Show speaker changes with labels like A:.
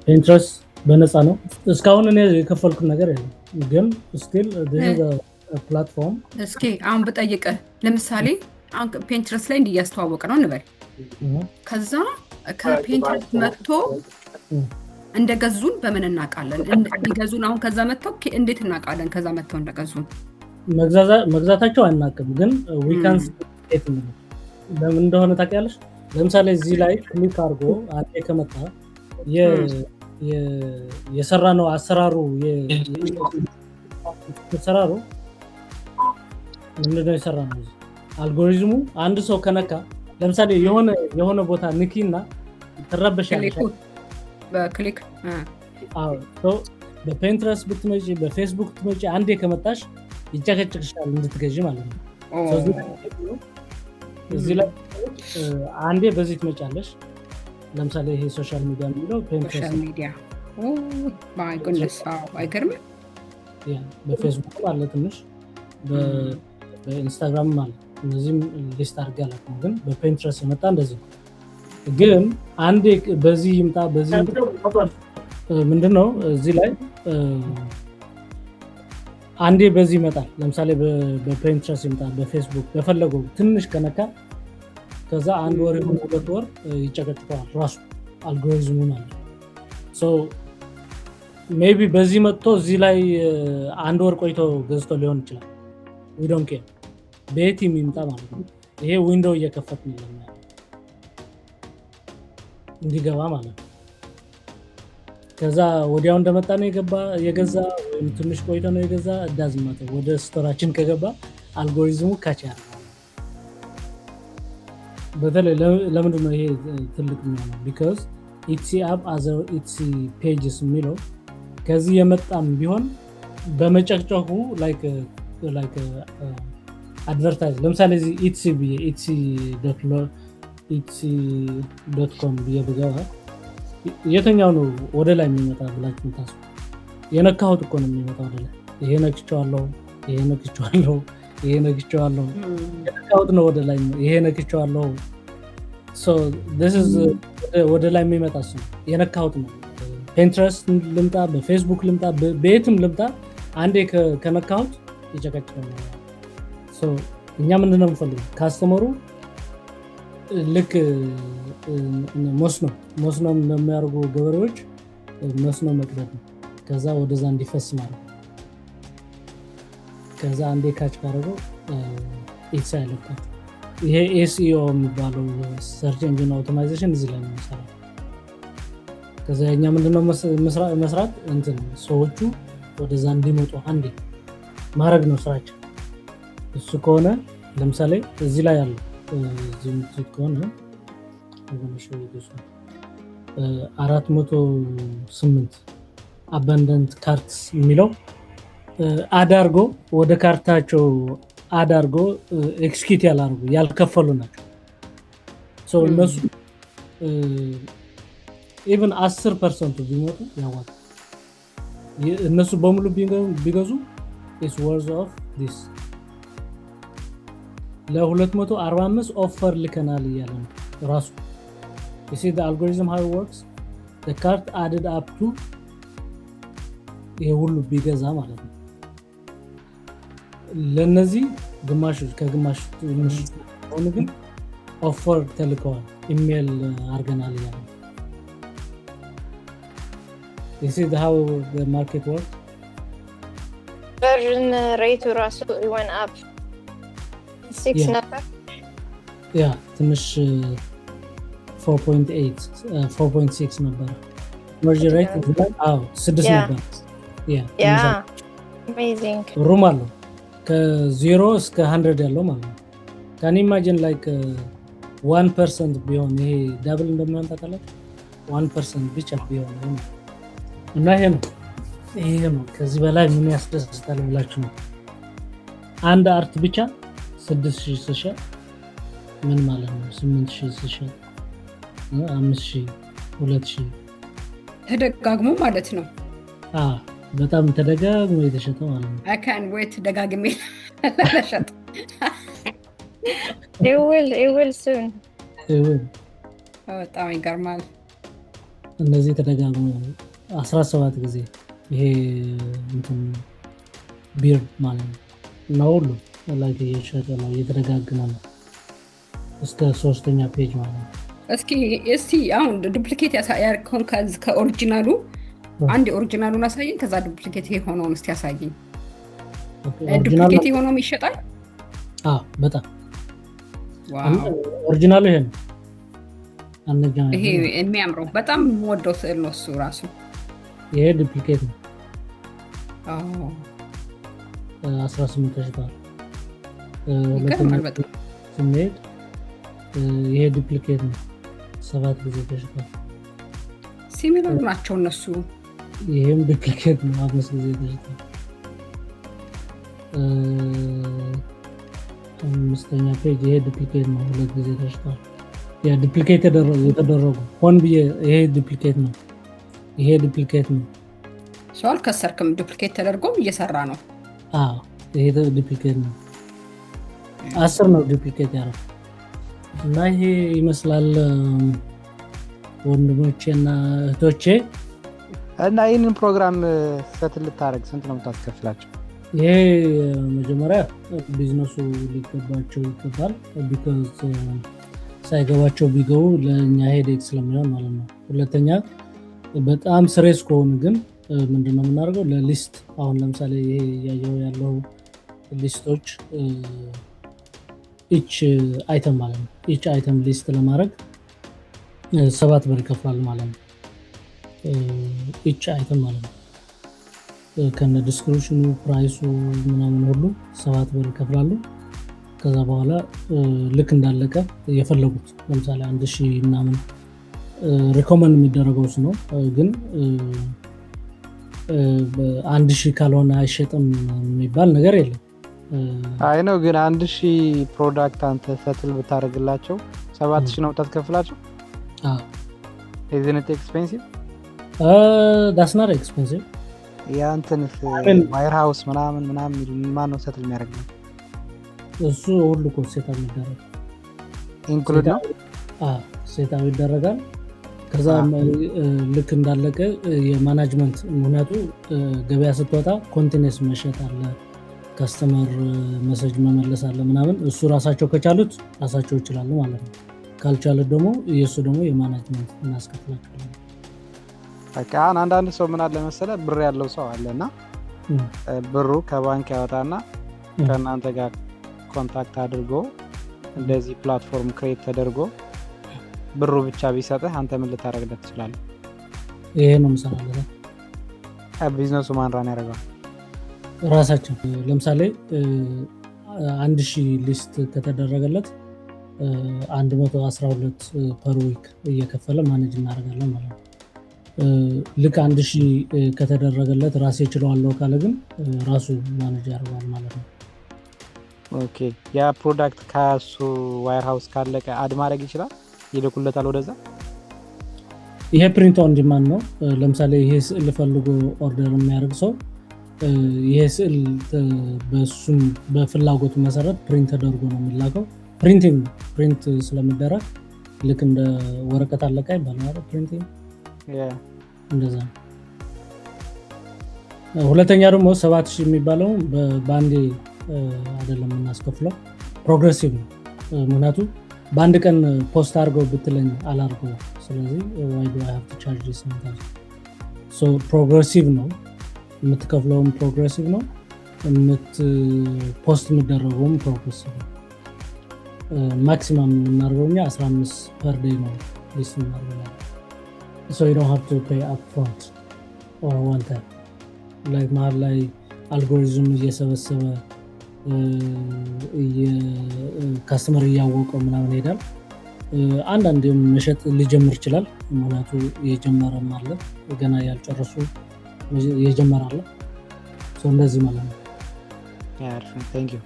A: ፒንትረስት በነፃ ነው እስካሁን እኔ የከፈልኩት ነገር የለም ግን ስቲል this is a platform
B: እስኪ አሁን በጠይቀህ ለምሳሌ አሁን ፒንትረስት ላይ እንዲያስተዋወቅ ነው እንበል ከዛ ከፒንትረስት መጥቶ እንደገዙን በምን እናውቃለን እንዲገዙን አሁን ከዛ መጥተው እንዴት እናውቃለን ከዛ መጥተው እንደገዙን
A: መግዛታቸው አናውቅም ግን we can see ለምን እንደሆነ ታውቂያለሽ ለምሳሌ እዚህ ላይ ክሊክ አድርጎ አንዴ ከመጣ የሰራ ነው አሰራሩ የሰራሩ ምንድነው የሰራ ነው አልጎሪዝሙ አንድ ሰው ከነካ ለምሳሌ የሆነ ቦታ ንኪና ተረበሻለሽ
B: በክሊክ
A: አዎ በፒንትረስት ብትመጪ በፌስቡክ ብትመጪ አንዴ ከመጣሽ ይጨቀጭቅሻል እንድትገዢ ማለት ነው እዚህ ላይ አንዴ በዚህ ትመጫለሽ ለምሳሌ ይሄ ሶሻል ሚዲያ የሚለው
B: ሶሻል ሚዲያ ማይ ጉድነስ አይገርም
A: ያ በፌስቡክ አለ ትንሽ በኢንስታግራም አለ እነዚህም ሊስት አድርጋለሁ ግን በፒንትረስት የመጣ እንደዚህ ግን አንዴ በዚህ ይምጣ በዚህ ምንድነው እዚህ ላይ አንዴ በዚህ ይመጣል ለምሳሌ በፒንትረስት ይምጣ በፌስቡክ በፈለገው ትንሽ ከነካ ከዛ አንድ ወር ይሁን ሁለት ወር ይጨቀጭቀዋል ራሱ አልጎሪዝሙ ማለት ሶ ሜቢ በዚህ መጥቶ እዚህ ላይ አንድ ወር ቆይቶ ገዝቶ ሊሆን ይችላል we don't care ቤት ይምጣ ማለት ነው ይሄ ዊንዶው እየከፈትን ነው እንዲገባ ማለት ነው ከዛ ወዲያው እንደመጣ ነው የገዛ ወይ ትንሽ ቆይቶ ነው የገዛ ዳዝማተ ወደ ስቶራችን ከገባ አልጎሪዝሙ ካች ያደርጋል በተለይ ለምንድን ነው ይሄ ትልቅ የሚሆነው because it's up other it's pages የሚለው ከዚህ የመጣም ቢሆን በመጨቅጨቁ like advertise ለምሳሌ እዚህ etsy.com ብየብገባ የትኛው ነው ወደ ላይ የሚመጣ ብላችሁ ታስቡ የነካሁት እኮ ነው የሚመጣው ወደ ላይ ይሄ ነክቼዋለሁ የነካሁት ነው ወደ ላይ ይሄ ነክቼዋለሁ so this is ወደ ላይ የሚመጣ ነው የነካሁት ነው ፒንትረስት ልምጣ በፌስቡክ ልምጣ በየትም ልምጣ አንዴ ከነካሁት ይጨቀጭቀኛል so እኛ ምንድነው የምፈልገው ካስተመሩ ልክ መስኖ የሚያርጉ ገበሬዎች መስኖ መቅደድ ነው ከዛ ወደዛ እንዲፈስ ማለት ከዛ አንዴ ካች ካረገው ኢትስ አይለካት ይሄ SEO የሚባለው ሰርች ኢንጂን አውቶማይዜሽን እዚህ ላይ ነው የሚሰራው ከዛ እኛ ምንድነው መስራት እንትን ሰዎቹ ወደዛ እንዲመጡ አንዴ ማድረግ ነው ስራችን እሱ ከሆነ ለምሳሌ እዚህ ላይ ያለው እዚህ ምትት ከሆነ ወደምሽው ይገዙ 408 አባንዳንት ካርትስ የሚለው አዳርጎ ወደ ካርታቸው አዳርጎ ኤክስኪዩት ያልከፈሉ ናቸው ሶ እነሱ even 10% ቢመጡ ያዋጣ እነሱ በሙሉ ቢገዙ is worth of this ለ245 ኦፈር ልከናል ይያለ ነው ራሱ you see the algorithm how it works the cart added up to የሁሉ ቢገዛ ማለት ነው ለነዚህ ግማሾች ከግማሽ ትንሽ ሆነ ግን ኦፈር ተልከዋል ኢሜል አርገናል ይያለ you see how the market works
C: version rate ራሱ went up 6 ነበር
A: ያ ትንሽ 4.6 ነበር version rate አዎ 6 ነበር
C: ያ amazing
A: ሩም አለው ከ0 እስከ 100 ያለው ማለት ነው can you imagine like 1% ቢሆን ይሄ ዳብል እንደሚሆን ታውቃላችሁ 1% ብቻ ቢሆን እና ይሄ ነው ከዚህ በላይ ምን ያስደስታል ብላችሁ ነው አንድ አርት ብቻ 6000 ስሸ ምን ማለት ነው 8000 ስሸ 5000 2000
B: ተደጋግሞ ማለት ነው
A: በጣም ተደጋግሞ የተሸጠ ማለት ነው
B: I can't wait ደጋግሜ ለሸጥ
C: it will soon
A: it will
B: በጣም ይገርማል
A: እነዚህ ተደጋግሞ 17 ጊዜ ይሄ እንትን ቢርድ ማለት ነው እና ሁሉ ላይ እየሸጠ ነው እየተደጋገመ ነው እስከ 3ኛ ፔጅ ማለት ነው።
B: እስቲ አሁን ዱፕሊኬት ያርከውን ከኦሪጂናሉ አንድ ኦሪጂናሉን አሳየኝ፣ ከዛ ዱፕሊኬት የሆነውን እስቲ ያሳየኝ። ዱፕሊኬት የሆነውም ይሸጣል?
A: በጣም
B: ዋው!
A: ኦሪጂናሉ ይሄ ነው።
B: ይሄ የሚያምረው በጣም ወደው ስዕል ነው እሱ ራሱ።
A: ይሄ ዱፕሊኬት ነው። 18 ተሽጧል።
B: ይገርማል በጣም።
A: ስሜት ይሄ ዱፕሊኬት ነው 7 ጊዜ ተሽጧል።
B: ሲሚላር ናቸው እነሱ።
A: ይሄም ዱፕሊኬት ነው 5 ጊዜ ተሽጧል። 5ኛ ፔጅ ይሄ ዱፕሊኬት ነው 2 ጊዜ ተሽጧል። ያ ዱፕሊኬት የተደረጉ ሆን ብዬ ይሄ ዱፕሊኬት ነው። ይሄ ዱፕሊኬት ነው።
B: ሶል ከሰርክም ዱፕሊኬት ተደርጎ እየሰራ ነው።
A: ይሄ ዱፕሊኬት ነው። 10 ነው ዱፕሊኬት ያደረገው እና ይሄ ይመስላል ወንድሞቼና እህቶቼ።
D: እና ይህንን ፕሮግራም ሰትል ልታደርግ ስንት ነው የምታስከፍላቸው?
A: ይሄ መጀመሪያ ቢዝነሱ ሊገባቸው ይገባል። ቢኮዝ ሳይገባቸው ቢገቡ ለእኛ ሄዴክ ስለሚሆን ማለት ነው። ሁለተኛ በጣም ስሬስ ከሆኑ ግን ምንድነው የምናደርገው? ለሊስት አሁን ለምሳሌ ይሄ እያየው ያለው ሊስቶች ኢች አይተም ማለት ነው። ኢች አይተም ሊስት ለማድረግ 7 ብር ይከፍላል ማለት ነው። ኢች አይተም ማለት ነው ከነ ዲስክሪፕሽኑ ፕራይሱ ምናምን ሁሉ 7 ብር ይከፍላሉ። ከዛ በኋላ ልክ እንዳለቀ የፈለጉት ለምሳሌ 1000 ምናምን ሪኮመንድ የሚደረገው ነው። ግን 1000 ካልሆነ አይሸጥም የሚባል ነገር የለም።
D: አይ ነው ግን 1000 ፕሮዳክት አንተ ሰትል ብታደርግላቸው 7000 ነው የምታስከፍላቸው? Isn't it expensive?
A: That's not expensive.
D: ያንተንስ ዋየር ሃውስ ምናምን ማን ነው ሰትል የሚያደርግልህ?
A: እሱ ሁሉ እኮ ሴታው ይደረጋል።
D: ኢንክሉድ ነው?
A: ሴታው ይደረጋል። ከዛ ልክ እንዳለቀ የማናጅመንት ምክንያቱ ገበያ ስትወጣ ኮንቲኒየስ መሸጥ አለ፣ ካስተመር መሰጅ መመለስ አለ ምናምን። እሱ ራሳቸው ከቻሉት ራሳቸው ይችላሉ ማለት ነው። ካልቻሉት ደግሞ የእሱ ደግሞ የማናጅመንት እናስከፍላቸዋለን።
D: በቃ አንዳንድ ሰው ምን አለ መሰለህ ብር ያለው ሰው አለና ብሩ ከባንክ ያወጣና ከእናንተ ጋር ኮንታክት አድርጎ እንደዚህ ፕላትፎርም ክሬት ተደርጎ ብሩ ብቻ ቢሰጥህ አንተ ምን ልታደርግለት ትችላለህ?
A: ይሄ ነው የምሰራለት።
D: ቢዝነሱ ማን ራን ያደርገዋል?
A: ራሳችን። ለምሳሌ 1000 ሊስት ከተደረገለት 112 ፐር ዊክ እየከፈለ ማኔጅ እናደርጋለን ማለት ነው። ልክ 1000 ከተደረገለት ራሴ እችለዋለሁ ካለ ግን ራሱ ማኔጅ ያደርጋል ማለት ነው።
D: ኦኬ። ያ ፕሮዳክት ካሱ ዋየር ሃውስ ካለቀ አድ ማድረግ ይችላል? ይልኩለታል ወደዛ?
A: ይሄ ፕሪንት ኦን ዲማንድ ነው። ለምሳሌ ይሄ ስዕል ፈልጎ ኦርደር የሚያደርግ ሰው ይሄ ስዕል በሱም በፍላጎቱ መሰረት ፕሪንት ተደርጎ ነው የሚላከው። ፕሪንት ስለሚደረግ ልክ እንደ ወረቀት አለቃ ይባላል አይደል? ፕሪንቲንግ እንደዛ ነው። ሁለተኛ ደግሞ 7000 የሚባለው በአንዴ አይደለም እናስከፍለው፣ ፕሮግሬሲቭ ነው። ምክንያቱም በአንድ ቀን ፖስት አድርገው ብትለኝ አላርገው። ስለዚህ why do I have to charge this sometimes? So ፕሮግሬሲቭ ነው የምትከፍለውም፣ ፕሮግሬሲቭ ነው ፖስት የሚደረገውም ፕሮግሬሲቭ ነው። ማክሲመም የምናደርገው እኛ 15 per day ነው ሊስት እናደርገው። So you don't have to pay up front or one time. Like መሀል ላይ አልጎሪዝም እየሰበሰበ ካስተመር እያወቀው ምናምን ሄዳል። አንዳንዴም መሸጥ ሊጀምር ይችላል። ምክንያቱ የጀመረም አለ፣ ገና ያልጨረሱ የጀመረ አለ። እንደዚህ ማለት ነው።
D: Thank you.